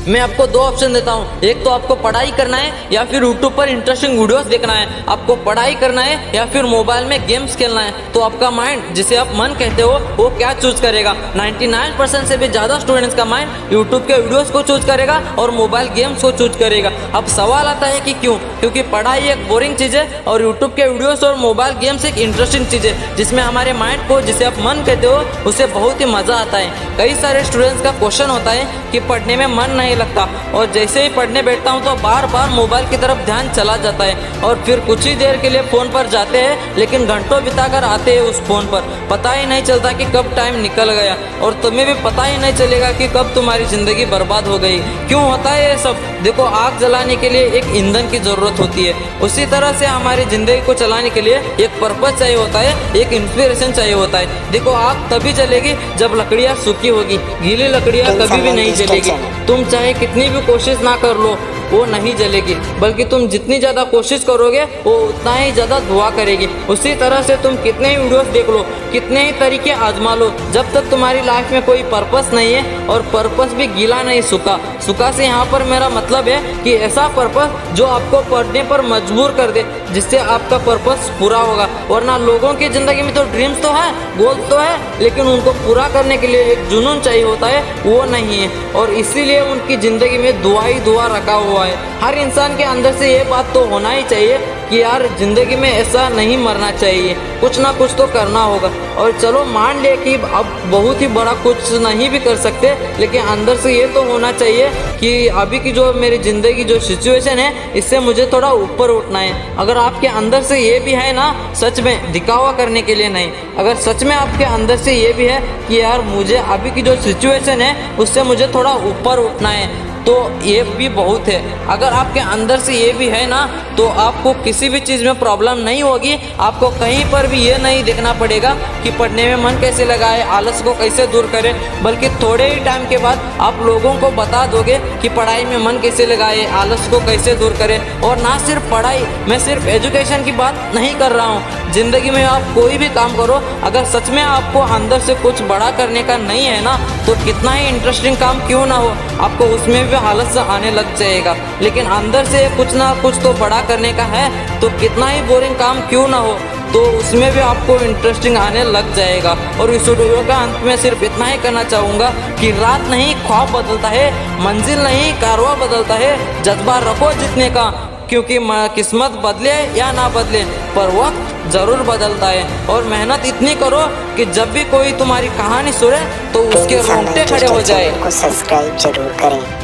मैं आपको दो ऑप्शन देता हूँ, एक तो आपको पढ़ाई करना है या फिर यूट्यूब पर इंटरेस्टिंग वीडियोस देखना है। आपको पढ़ाई करना है या फिर मोबाइल में गेम्स खेलना है, तो आपका माइंड, जिसे आप मन कहते हो, वो क्या चूज करेगा? 99% से भी ज़्यादा स्टूडेंट्स का माइंड यूट्यूब के वीडियोस को चूज करेगा और मोबाइल गेम्स को चूज करेगा। अब सवाल आता है कि क्यों? क्योंकि पढ़ाई एक बोरिंग चीज़ है और यूट्यूब के वीडियोस और मोबाइल गेम्स एक इंटरेस्टिंग चीज़ है, जिसमें हमारे माइंड को, जिसे आप मन कहते हो, उसे बहुत ही मज़ा आता है। कई सारे स्टूडेंट्स का क्वेश्चन होता है कि पढ़ने में मन नहीं लगता, और जैसे ही पढ़ने बैठता हूँ तो बार बार मोबाइल की तरफ ध्यान चला जाता है और फिर कुछ ही देर के लिए फ़ोन पर जाते हैं, लेकिन घंटों बिताकर आते हैं उस फ़ोन पर। पता ही नहीं चलता कि कब टाइम निकल गया, और तुम्हें भी पता ही नहीं चलेगा कि कब तुम्हारी ज़िंदगी बर्बाद हो गई। क्यों होता है ये सब? देखो, आग जलाने के लिए एक ईंधन की ज़रूरत होती है, उसी तरह से हमारी ज़िंदगी को चलाने के लिए एक पर्पस चाहिए होता है, एक इंस्पिरेशन चाहिए होता है। देखो, आग तभी जलेगी जब लकड़ियाँ सूखी होगी, गीली लकड़ियाँ कभी भी नहीं जलेगी। तुम चाहे कितनी भी कोशिश ना कर लो, वो नहीं जलेगी, बल्कि तुम जितनी ज़्यादा कोशिश करोगे वो उतना ही ज़्यादा धुआं करेगी। उसी तरह से तुम कितने ही वीडियोस देख लो, कितने ही तरीके आजमा लो, जब तक तुम्हारी लाइफ में कोई पर्पस नहीं है, और पर्पस भी गीला नहीं सूखा। सूखा से यहाँ पर मेरा मतलब है कि ऐसा पर्पस जो आपको पढ़ने पर मजबूर कर दे, जिससे आपका पर्पस पूरा होगा। वरना लोगों की ज़िंदगी में तो ड्रीम्स तो है, गोल्स तो है, लेकिन उनको पूरा करने के लिए एक जुनून चाहिए होता है, वो नहीं है, और इसीलिए उनकी ज़िंदगी में दुआ ही दुआ रखा हुआ है। हर इंसान के अंदर से ये बात तो होना ही चाहिए कि यार, जिंदगी में ऐसा नहीं मरना चाहिए, कुछ ना कुछ तो करना होगा। और चलो मान ले कि अब बहुत ही बड़ा कुछ नहीं भी कर सकते, लेकिन अंदर से ये तो होना चाहिए कि अभी की जो मेरी ज़िंदगी जो सिचुएशन है, इससे मुझे थोड़ा ऊपर उठना है। अगर आपके अंदर से ये भी है ना, सच में दिखावा करने के लिए नहीं, अगर सच में आपके अंदर से ये भी है कि यार, मुझे अभी की जो सिचुएशन है उससे मुझे थोड़ा ऊपर उठना है, तो ये भी बहुत है। अगर आपके अंदर से ये भी है ना, तो आपको किसी भी चीज़ में प्रॉब्लम नहीं होगी। आपको कहीं पर भी ये नहीं देखना पड़ेगा कि पढ़ने में मन कैसे लगाए, आलस को कैसे दूर करें, बल्कि थोड़े ही टाइम के बाद आप लोगों को बता दोगे कि पढ़ाई में मन कैसे लगाए, आलस को कैसे दूर करें। और ना सिर्फ पढ़ाई, मैं सिर्फ एजुकेशन की बात नहीं कर रहा हूँ। ज़िंदगी में आप कोई भी काम करो, अगर सच में आपको अंदर से कुछ बड़ा करने का नहीं है ना, तो कितना ही इंटरेस्टिंग काम क्यों ना हो, आपको उसमें आलस आने लग जाएगा। लेकिन अंदर से कुछ ना कुछ तो बड़ा करने का है, तो कितना ही बोरिंग काम क्यों ना हो, तो उसमें भी आपको इंटरेस्टिंग आने लग जाएगा। और इस वीडियो का अंत में सिर्फ इतना ही करना चाहूँगा कि रात नहीं ख्वाब बदलता है, मंजिल नहीं कारवा बदलता है, जज्बा रखो जीतने का, क्योंकि किस्मत बदले या ना बदले, पर वक्त ज़रूर बदलता है। और मेहनत इतनी करो कि जब भी कोई तुम्हारी कहानी सुने तो उसके रोंगटे खड़े हो जाए। सब्सक्राइब जरूर करें।